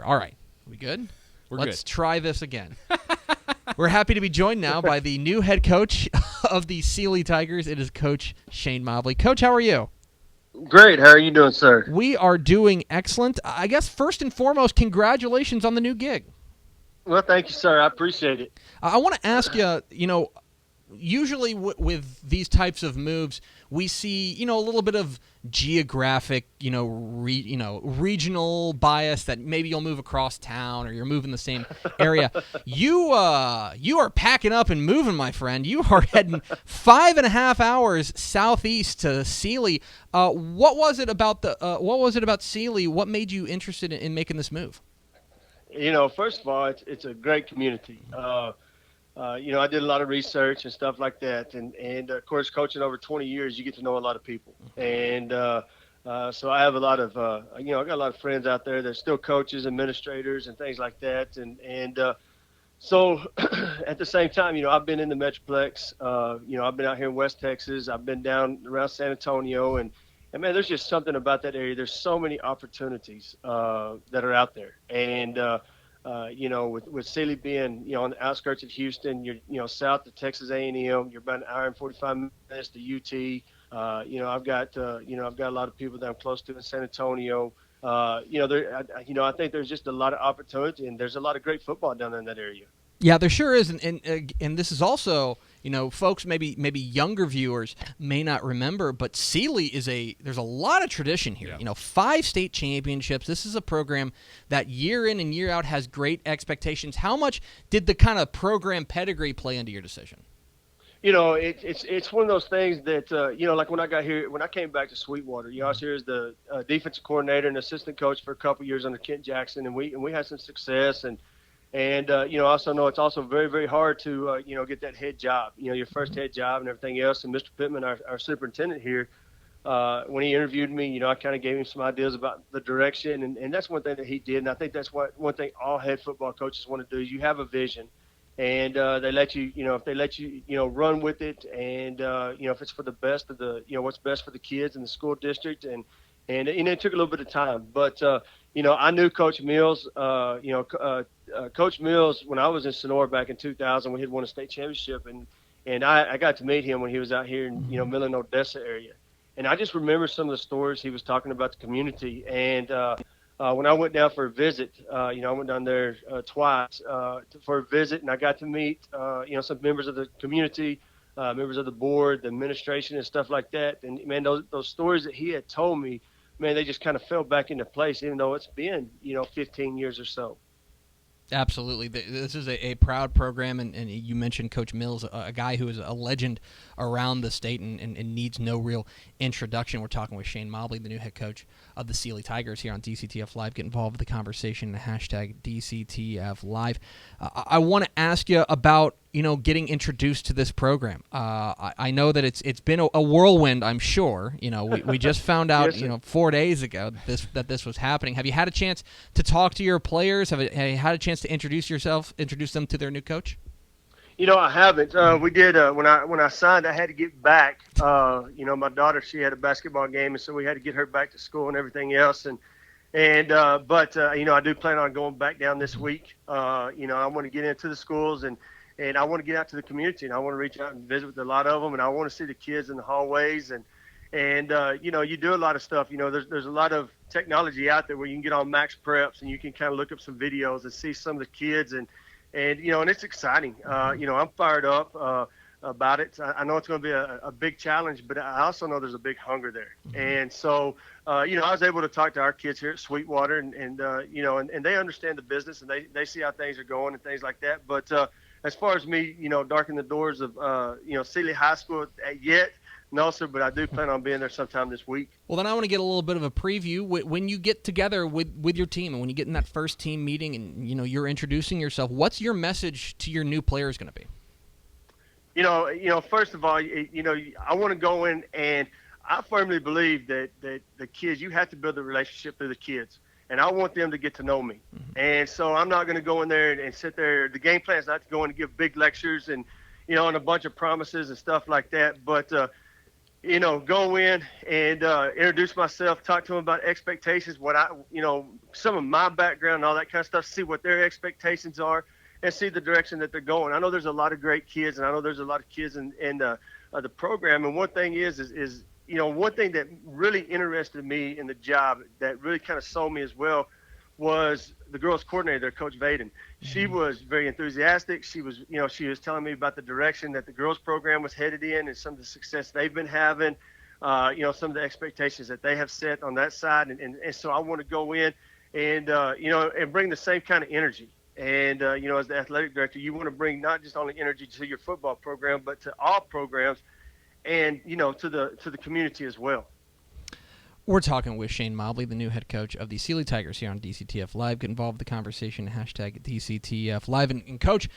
All right. We good? Let's try this again. We're happy to be joined now by the new head coach of the Sealy Tigers. It is Coach Shane Mobley. Coach, how are you? Great. How are you doing, sir? We are doing excellent. I guess first and foremost, congratulations on the new gig. Well, thank you, sir. I appreciate it. I want to ask you, usually with these types of moves, we see, a little bit of geographic, regional bias that maybe you'll move across town or you're moving the same area. You are packing up and moving, my friend. You are heading 5.5 hours southeast to Sealy. What was it about Sealy? What made you interested in making this move? First of all, it's a great community. I did a lot of research and stuff like that, and of course, coaching over 20 years, you get to know a lot of people, and so I have a lot of, I got a lot of friends out there that are still coaches, administrators, and things like that, and so at the same time, I've been in the Metroplex, I've been out here in West Texas, I've been down around San Antonio, and man, there's just something about that area. There's so many opportunities that are out there, and with Sealy being, on the outskirts of Houston, you're, south of Texas A&M, you're about an hour and 45 minutes to UT. I've got a lot of people that I'm close to in San Antonio. I think there's just a lot of opportunity, and there's a lot of great football down in that area. Yeah, there sure is, and this is also, folks maybe younger viewers may not remember, but Sealy there's a lot of tradition here. Yeah. 5 state championships. This is a program that year in and year out has great expectations. How much did the kind of program pedigree play into your decision? It's one of those things that like when I came back to Sweetwater, I was here as the defensive coordinator and assistant coach for a couple of years under Kent Jackson, and we had some success and I also know it's also very, very hard to, get that head job, your first head job and everything else. And Mr. Pittman, our superintendent here, when he interviewed me, I kind of gave him some ideas about the direction. And that's one thing that he did. And I think that's one thing all head football coaches want to do. You have a vision, and they let you, if they let you, run with it. And, if it's for the best of the, what's best for the kids in the school district. And it took a little bit of time. But, I knew Coach Mills, Coach Mills, when I was in Sonora back in 2000, we had won a state championship, and I got to meet him when he was out here in Midland, Odessa area, and I just remember some of the stories he was talking about the community. And when I went down for a visit, I went down there twice for a visit, and I got to meet some members of the community, members of the board, the administration, and stuff like that. And man, those stories that he had told me, man, they just kind of fell back into place, even though it's been 15 years or so. Absolutely. This is a proud program, and you mentioned Coach Mills, a guy who is a legend around the state and needs no real introduction. We're talking with Shane Mobley, the new head coach of the Sealy Tigers here on DCTF Live. Get involved with the conversation, hashtag DCTF Live. I want to ask you about getting introduced to this program. I know that it's been a whirlwind, I'm sure. We just found out, Yes, 4 days ago that this was happening. Have you had a chance to talk to your players? Have you had a chance to introduce them to their new coach? I haven't. We did when I signed. I had to get back. My daughter, she had a basketball game, and so we had to get her back to school and everything else. But I do plan on going back down this week. I want to get into the schools and I want to get out to the community, and I want to reach out and visit with a lot of them, and I want to see the kids in the hallways and you do a lot of stuff. There's a lot of technology out there where you can get on Max Preps and you can kind of look up some videos and see some of the kids and it's exciting. I'm fired up about it. I know it's going to be a big challenge, but I also know there's a big hunger there. Mm-hmm. And so, I was able to talk to our kids here at Sweetwater and they understand the business and they see how things are going and things like that. But as far as me, darkening the doors of, Sealy High School yet, no, sir, but I do plan on being there sometime this week. Well, then I want to get a little bit of a preview. When you get together with your team and when you get in that first team meeting and, you're introducing yourself, what's your message to your new players going to be? First of all, I want to go in and I firmly believe that the kids, you have to build a relationship through the kids. And I want them to get to know me. Mm-hmm. And so I'm not going to go in there and sit there. The game plan is not to go in and give big lectures and, and a bunch of promises and stuff like that. But, go in and introduce myself, talk to them about expectations, some of my background and all that kind of stuff, see what their expectations are, and see the direction that they're going. I know there's a lot of great kids, and I know there's a lot of kids in the program. And one thing is one thing that really interested me in the job that really kind of sold me as well was the girls coordinator, Coach Vaden. She was very enthusiastic. She was telling me about the direction that the girls program was headed in and some of the success they've been having, some of the expectations that they have set on that side. And so I want to go in and, and bring the same kind of energy. And, as the athletic director, you want to bring not just only energy to your football program, but to all programs and, to the community as well. We're talking with Shane Mobley, the new head coach of the Sealy Tigers here on DCTF Live. Get involved in the conversation, hashtag DCTF Live. And Coach,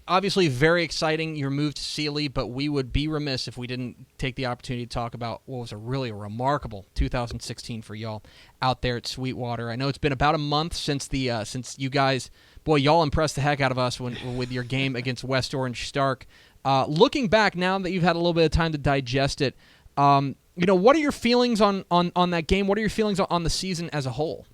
obviously very exciting your move to Sealy, but we would be remiss if we didn't take the opportunity to talk about what was a remarkable 2016 for y'all out there at Sweetwater. I know it's been about a month since since you guys, y'all impressed the heck out of us with your game against West Orange Stark. Looking back now that you've had a little bit of time to digest it, what are your feelings on that game? What are your feelings on the season as a whole?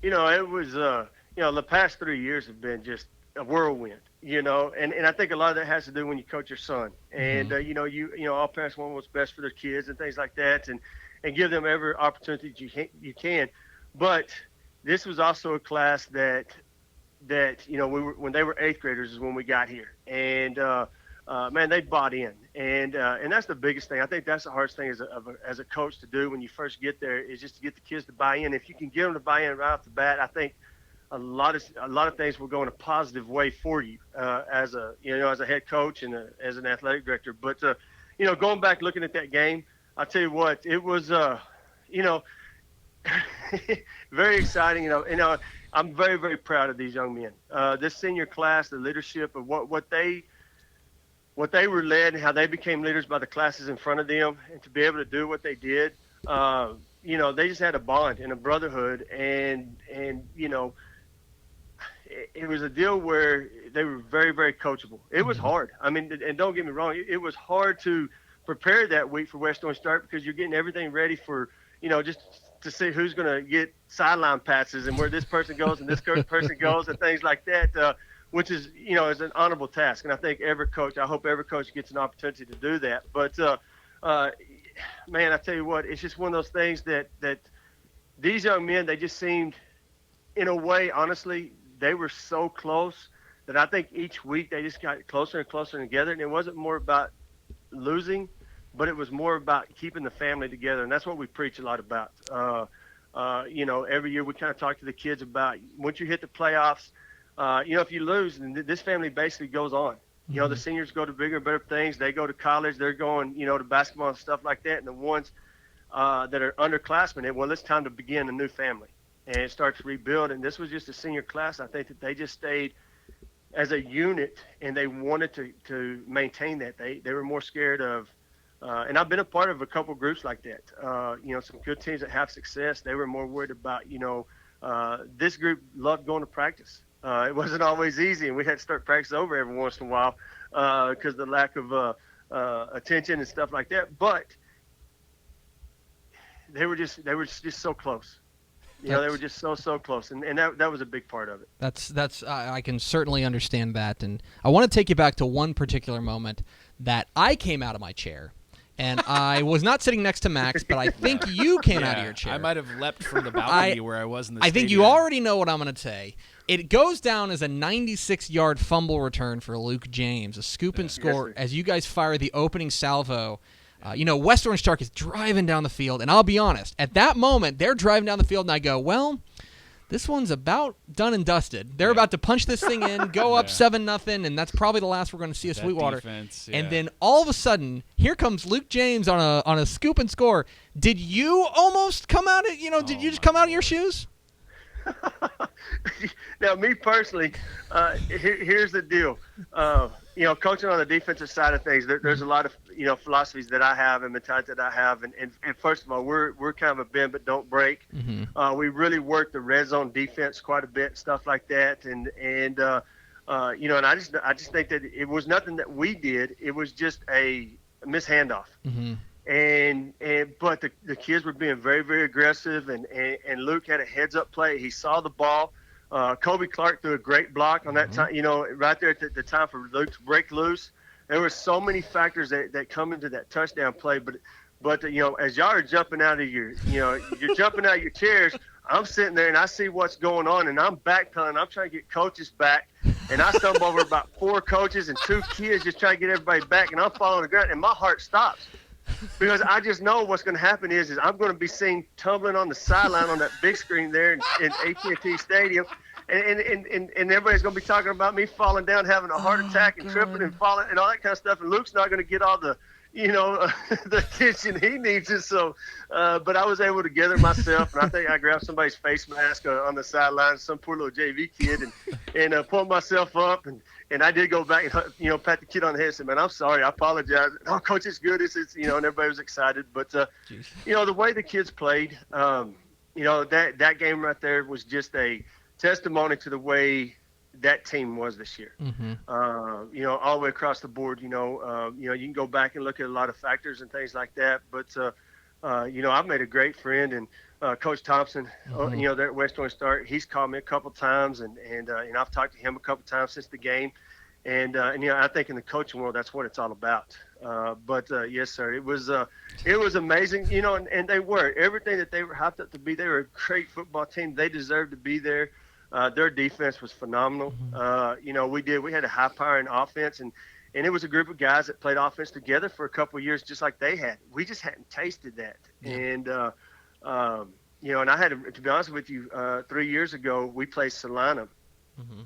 It was, the past 3 years have been just a whirlwind, and I think a lot of that has to do when you coach your son. And, all parents want what's best for their kids and things like that and give them every opportunity you can. But this was also a class that when they were 8th graders is when we got here. And, man, they bought in, and that's the biggest thing. I think that's the hardest thing as a coach to do when you first get there is just to get the kids to buy in. If you can get them to buy in right off the bat, I think a lot of things will go in a positive way for you as a head coach and as an athletic director. But going back looking at that game, I'll tell you what, it was very exciting. I'm very, very proud of these young men. This senior class, the leadership of what they were led and how they became leaders by the classes in front of them, and to be able to do what they did, they just had a bond and a brotherhood, and it was a deal where they were very, very coachable. It was hard. I mean, and don't get me wrong, it was hard to prepare that week for West Orange Start because you're getting everything ready for, just to see who's going to get sideline passes and where this person goes and this person goes and things like that. Which is, is an honorable task. And I think I hope every coach gets an opportunity to do that. But, man, I tell you what, it's just one of those things that these young men, they just seemed, in a way, honestly, they were so close that I think each week they just got closer and closer together. And it wasn't more about losing, but it was more about keeping the family together. And that's what we preach a lot about. Every year we kind of talk to the kids about once you hit the playoffs, if you lose, then this family basically goes on. The seniors go to bigger and better things. They go to college. They're going, to basketball and stuff like that. And the ones that are underclassmen, it's time to begin a new family and start to rebuild. And this was just a senior class. I think that they just stayed as a unit, and they wanted to maintain that. They were more scared of and I've been a part of a couple groups like that. Some good teams that have success, they were more worried about, this group loved going to practice. It wasn't always easy, and we had to start practice over every once in a while because of the lack of attention and stuff like that. But they were just so close. They were just so close, and that was a big part of it. That's I can certainly understand that, and I want to take you back to one particular moment that I came out of my chair. And I was not sitting next to Max, but I think you came out of your chair. I might have leapt from the balcony where I was in the stadium. I think you already know what I'm going to say. It goes down as a 96-yard fumble return for Luke James, a scoop and score as you guys fire the opening salvo. West Orange Stark is driving down the field, and I'll be honest, at that moment, they're driving down the field, and I go, well, this one's about done and dusted. They're about to punch this thing in, go up 7-0, and that's probably the last we're going to see of Sweetwater. Defense, And then all of a sudden, here comes Luke James on a scoop and score. Did you almost come out of did you just come out of your shoes? Now, me personally, here's the deal. Coaching on the defensive side of things, there's a lot of philosophies that I have and mentality that I have, and first of all, we're kind of a bend but don't break. Mm-hmm. We really work the red zone defense quite a bit, stuff like that, and I just think that it was nothing that we did. It was just a mishandoff. Mm-hmm. But the kids were being very, very aggressive, and Luke had a heads-up play. He saw the ball. Kobe Clark threw a great block on that time, right there at the time for Luke to break loose. There were so many factors that come into that touchdown play, but as y'all are jumping out of you're jumping out of your chairs, I'm sitting there and I see what's going on, and I'm backpedaling. I'm trying to get coaches back, and I stumble over about 4 coaches and 2 kids just trying to get everybody back, and I'm falling on the ground, and my heart stops. Because I just know what's going to happen is I'm going to be seen tumbling on the sideline on that big screen there in AT&T Stadium, and everybody's going to be talking about me falling down, having a heart attack, and tripping and falling and all that kind of stuff. And Luke's not going to get all the the attention he needs. It. So, but I was able to gather myself, and I think I grabbed somebody's face mask on the sideline, some poor little JV kid, and pulled myself up, and I did go back and pat the kid on the head and say, "Man, I'm sorry, I apologize." "Oh, coach, it's good. It's and everybody was excited. But the way the kids played, that game right there was just a testimony to the way that team was this year. All the way across the board. You can go back and look at a lot of factors and things like that. But I've made a great friend, and Coach Thompson, there at West Orange Star, he's called me a couple times, and I've talked to him a couple times since the game, and I think in the coaching world that's what it's all about. Yes, sir, it was amazing, and they were everything that they were hyped up to be. They were a great football team. They deserved to be there. Their defense was phenomenal. We had a high-powering offense, and it was a group of guys that played offense together for a couple of years, just like they had. We just hadn't tasted that. Yeah. And I had to be honest with you, 3 years ago we played Salina,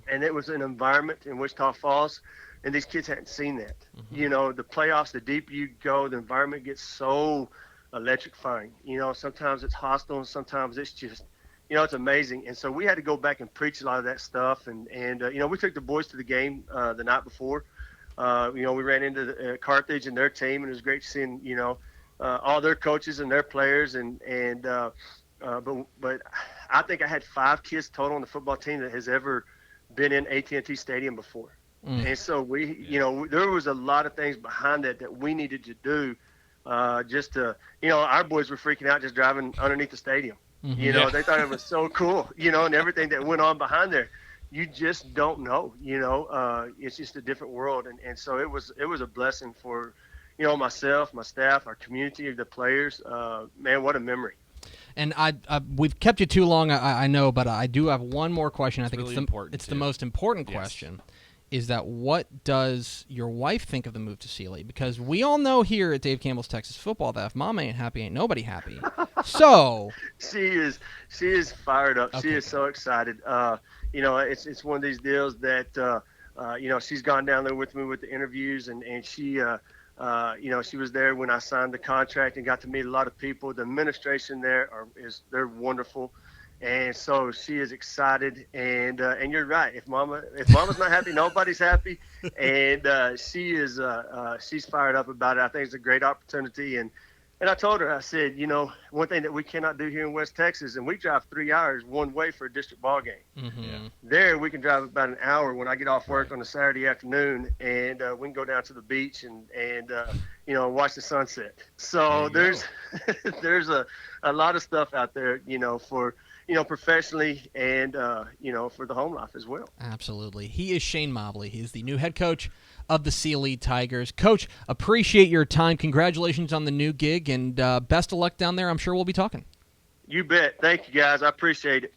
and it was an environment in Wichita Falls, and these kids hadn't seen that. The playoffs, the deeper you go, the environment gets so electrifying. Sometimes it's hostile, and sometimes it's just. It's amazing. And so we had to go back and preach a lot of that stuff. And we took the boys to the game the night before. We ran into Carthage and their team, and it was great seeing, all their coaches and their players. But I think I had 5 kids total on the football team that has ever been in AT&T Stadium before. And so there was a lot of things behind that we needed to do just to, our boys were freaking out just driving underneath the stadium. They thought it was so cool, and everything that went on behind there. You just don't know, it's just a different world. And so it was a blessing for, myself, my staff, our community, the players. Man, what a memory. And we've kept you too long, I know, but I do have one more question. I think really it's the most important question. Is that what does your wife think of the move to Sealy? Because we all know here at Dave Campbell's Texas Football that if Mama ain't happy, ain't nobody happy. So she is fired up. Okay. She is so excited. It's one of these deals that she's gone down there with me with the interviews, and she she was there when I signed the contract and got to meet a lot of people. The administration there they're wonderful. And so she is excited, and you're right. If Mama's not happy, nobody's happy. And she's fired up about it. I think it's a great opportunity. And I told her, I said, one thing that we cannot do here in West Texas, and we drive 3 hours one way for a district ball game. There we can drive about an hour when I get off work on a Saturday afternoon, and we can go down to the beach and watch the sunset. So there's a lot of stuff out there, for professionally and, for the home life as well. Absolutely. He is Shane Mobley. He's the new head coach of the Sealy Tigers. Coach, appreciate your time. Congratulations on the new gig, and best of luck down there. I'm sure we'll be talking. You bet. Thank you, guys. I appreciate it.